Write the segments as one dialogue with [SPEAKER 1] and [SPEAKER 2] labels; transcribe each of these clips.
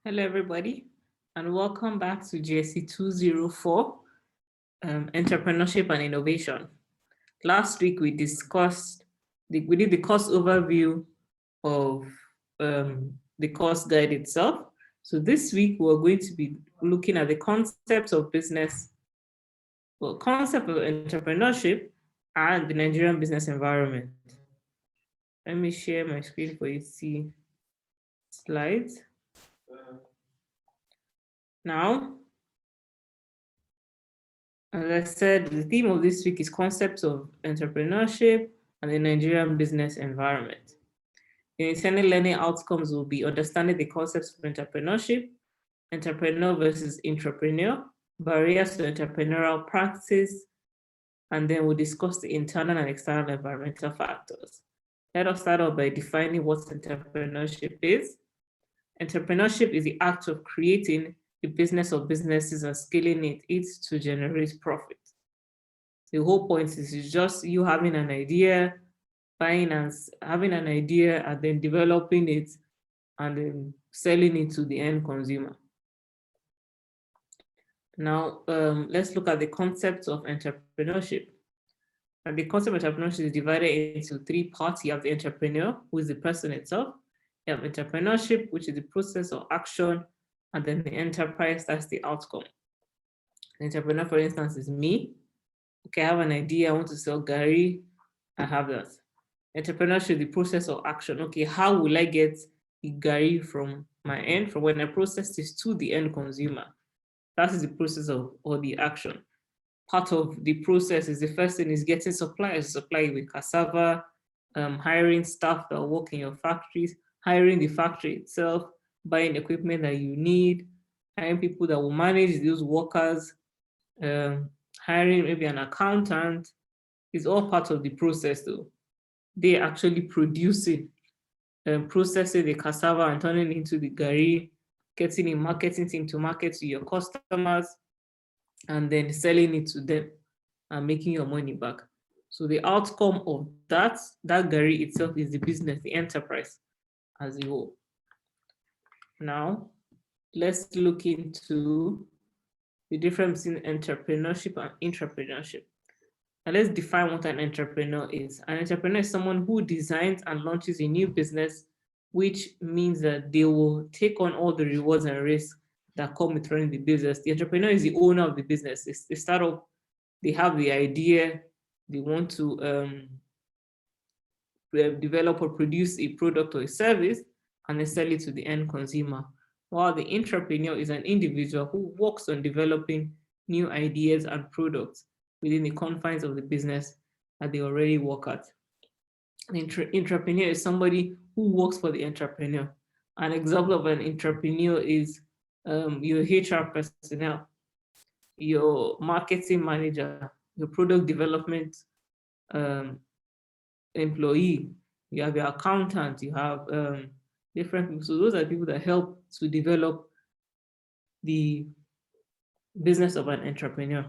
[SPEAKER 1] Hello, everybody, and welcome back to GST 204, Entrepreneurship and Innovation. Last week, we did the course overview of the course guide itself. So this week, we're going to be looking at the concepts of concept of entrepreneurship and the Nigerian business environment. Let me share my screen for you to see slides. Now, as I said, the theme of this week is concepts of entrepreneurship and the Nigerian business environment. The intended learning outcomes will be understanding the concepts of entrepreneurship, entrepreneur versus intrapreneur, barriers to entrepreneurial practice, and then we'll discuss the internal and external environmental factors. Let us start off by defining what entrepreneurship is. Entrepreneurship is the act of creating a business or businesses and scaling it to generate profit. The whole point is just you having an idea, having an idea and then developing it and then selling it to the end consumer. Now, let's look at the concept of entrepreneurship. And the concept of entrepreneurship is divided into three parts. You have the entrepreneur, who is the person itself. You have entrepreneurship, which is the process or action, and then the enterprise, that's the outcome. The entrepreneur, for instance, is me. Okay, I have an idea, I want to sell Gary, I have that. Entrepreneurship, the process or action. Okay, how will I get the Gary from my end, from when I process this to the end consumer? That is the process of, or the action. Part of the process is the first thing is getting suppliers, supply with cassava, hiring staff that work in your factories, hiring the factory itself, buying equipment that you need, hiring people that will manage those workers, hiring maybe an accountant, is all part of the process though. They actually producing, processing the cassava and turning it into the gari, getting in marketing thing to market to your customers, and then selling it to them and making your money back. So the outcome of that gari itself is the business, the enterprise as a whole. Now, let's look into the difference in entrepreneurship and intrapreneurship. And let's define what an entrepreneur is. An entrepreneur is someone who designs and launches a new business, which means that they will take on all the rewards and risks that come with running the business. The entrepreneur is the owner of the business. It's the startup, they have the idea, they want to develop or produce a product or a service, and then sell it to the end consumer. While the intrapreneur is an individual who works on developing new ideas and products within the confines of the business that they already work at. The intrapreneur is somebody who works for the entrepreneur. An example of an intrapreneur is your HR personnel, your marketing manager, your product development employee, you have your accountant, you have different people. So those are people that help to develop the business of an entrepreneur.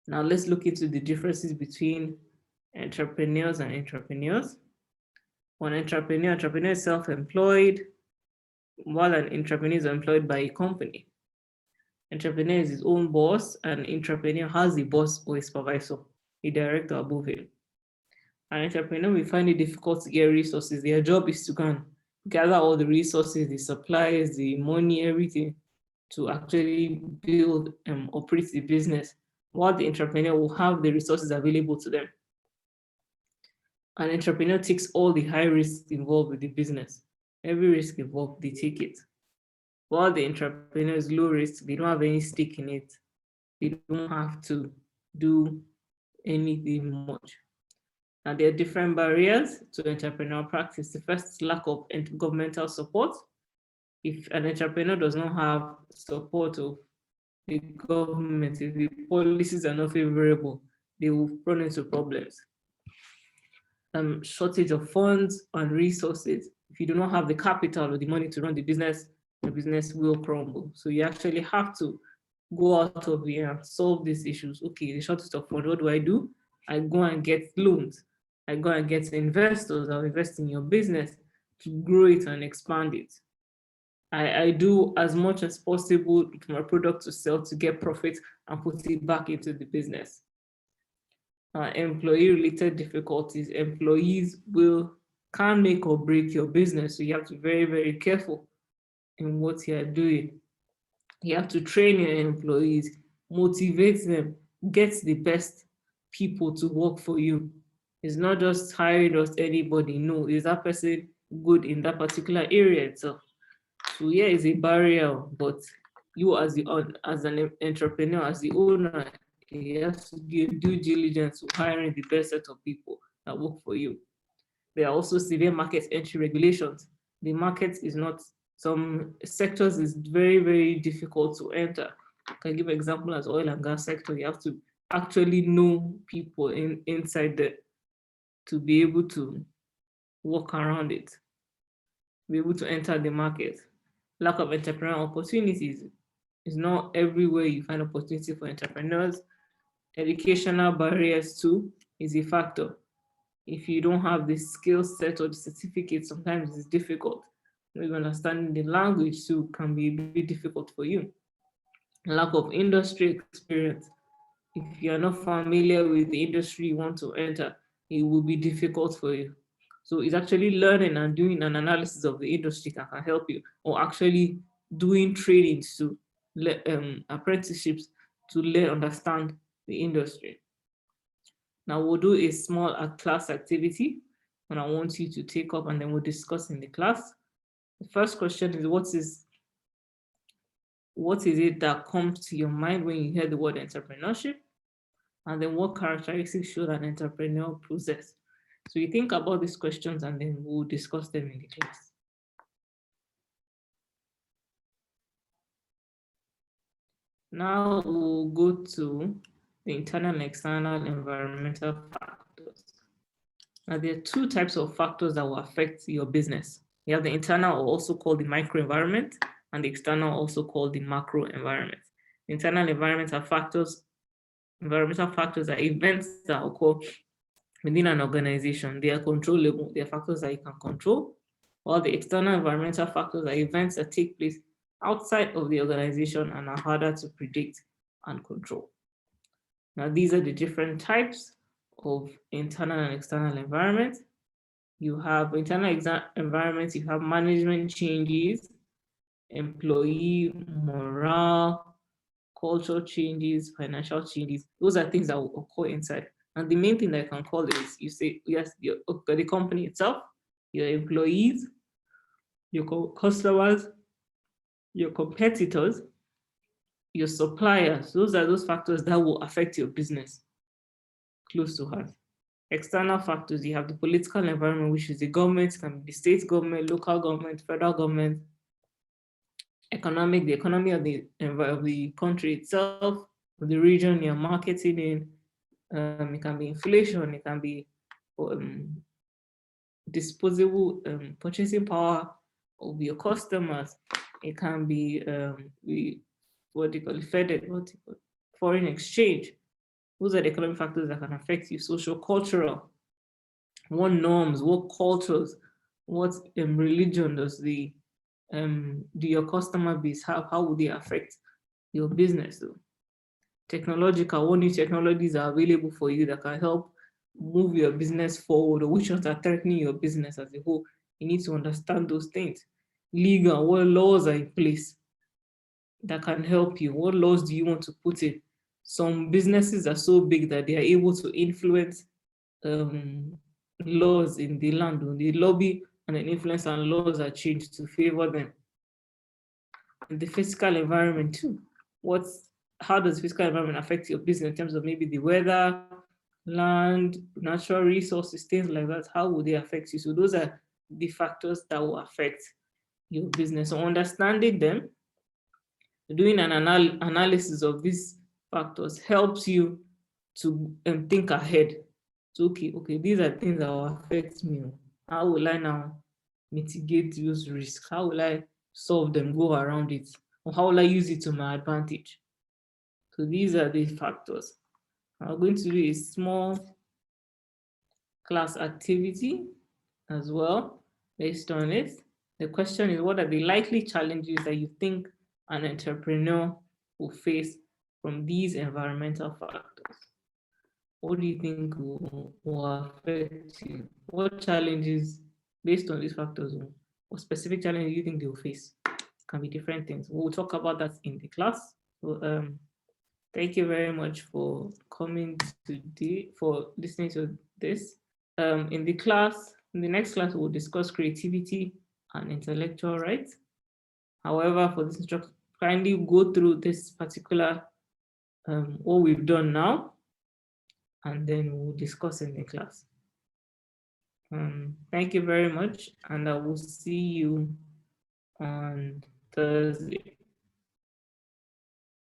[SPEAKER 1] Now let's look into the differences between entrepreneurs and intrapreneurs. One entrepreneur is self-employed, while an intrapreneur is employed by a company. Entrepreneur is his own boss, and intrapreneur has a boss or a supervisor, a director above him. An entrepreneur will find it difficult to get resources. Their job is to go and gather all the resources, the supplies, the money, everything to actually build and operate the business, while the entrepreneur will have the resources available to them. An entrepreneur takes all the high risks involved with the business. Every risk involved, they take it. While the entrepreneur is low risk, they don't have any stake in it. They don't have to do anything much. And there are different barriers to entrepreneurial practice. The first is lack of governmental support. If an entrepreneur does not have support of the government, if the policies are not favorable, they will run into problems. Shortage of funds and resources. If you do not have the capital or the money to run the business will crumble. So you actually have to go out of here and solve these issues. Okay, the shortage of funds, what do? I go and get loans. I go and get investors that will invest in your business to grow it and expand it. I do as much as possible to my product to sell to get profit and put it back into the business. Employee-related difficulties. Employees can make or break your business, so you have to be very, very careful in what you are doing. You have to train your employees, motivate them, get the best people to work for you. It's not just hiring just anybody. No, is that person good in that particular area itself? So yeah, it's a barrier, but you as an entrepreneur, as the owner, you have to give due diligence to hiring the best set of people that work for you. There are also severe market entry regulations. The market is not, some sectors is very, very difficult to enter. I can give an example as oil and gas sector. You have to actually know people inside there to be able to work around it, be able to enter the market. Lack of entrepreneurial opportunities. It's not everywhere you find opportunity for entrepreneurs. Educational barriers too is a factor. If you don't have the skill set or the certificate, sometimes it's difficult. Maybe understanding the language too can be a bit difficult for you. Lack of industry experience. If you're not familiar with the industry you want to enter, it will be difficult for you. So it's actually learning and doing an analysis of the industry that can help you, or actually doing trainings to apprenticeships to understand the industry. Now we'll do a small class activity, and I want you to take up, and then we'll discuss in the class. The first question is, what is it that comes to your mind when you hear the word entrepreneurship? And then what characteristics should an entrepreneur possess? So you think about these questions, and then we'll discuss them in the class. Now we'll go to the internal and external environmental factors. Now there are two types of factors that will affect your business. You have the internal, or also called the microenvironment, and the external, also called the macro environment. The internal environment are environmental factors are events that occur within an organization. They are controllable. They are factors that you can control. While the external environmental factors are events that take place outside of the organization and are harder to predict and control. Now, these are the different types of internal and external environment. You have internal environments, you have management changes, employee morale, cultural changes, financial changes. Those are things that will occur inside. And the main thing that I can call is, you say, yes, the company itself, your employees, your customers, your competitors, your suppliers. Those are those factors that will affect your business close to heart. External factors, you have the political environment, which is the government, can be the state government, local government, federal government. Economic, the economy of the country itself, the region you're marketing in. It can be inflation, it can be disposable purchasing power of your customers. It can be what do you call it, foreign exchange. Those are the economic factors that can affect you. Social, cultural, what norms, what cultures, what religion does do your customer base have? How would they affect your business though? Technological, what new technologies are available for you that can help move your business forward, or which ones are threatening your business as a whole? You need to understand those things. Legal, what laws are in place that can help you? What laws do you want to put in? Some businesses are so big that they are able to influence laws in the land. When they lobby and then influence, and laws are changed to favor them. And the physical environment too. How does physical environment affect your business in terms of maybe the weather, land, natural resources, things like that? How would they affect you? So those are the factors that will affect your business. So understanding them, doing an analysis of these factors helps you to think ahead. So okay, these are things that will affect me. How will I now mitigate those risks? How will I solve them, go around it? Or how will I use it to my advantage? So these are the factors. I'm going to do a small class activity as well based on it. The question is, what are the likely challenges that you think an entrepreneur will face from these environmental factors? What do you think will affect you? What challenges, based on these factors, what specific challenges do you think they will face? It can be different things. We'll talk about that in the class. So thank you very much for coming today, for listening to this. In the next class, we'll discuss creativity and intellectual rights. However, for this instruction, kindly go through this particular, what we've done now, and then we'll discuss in the class. Thank you very much, and I will see you on Thursday.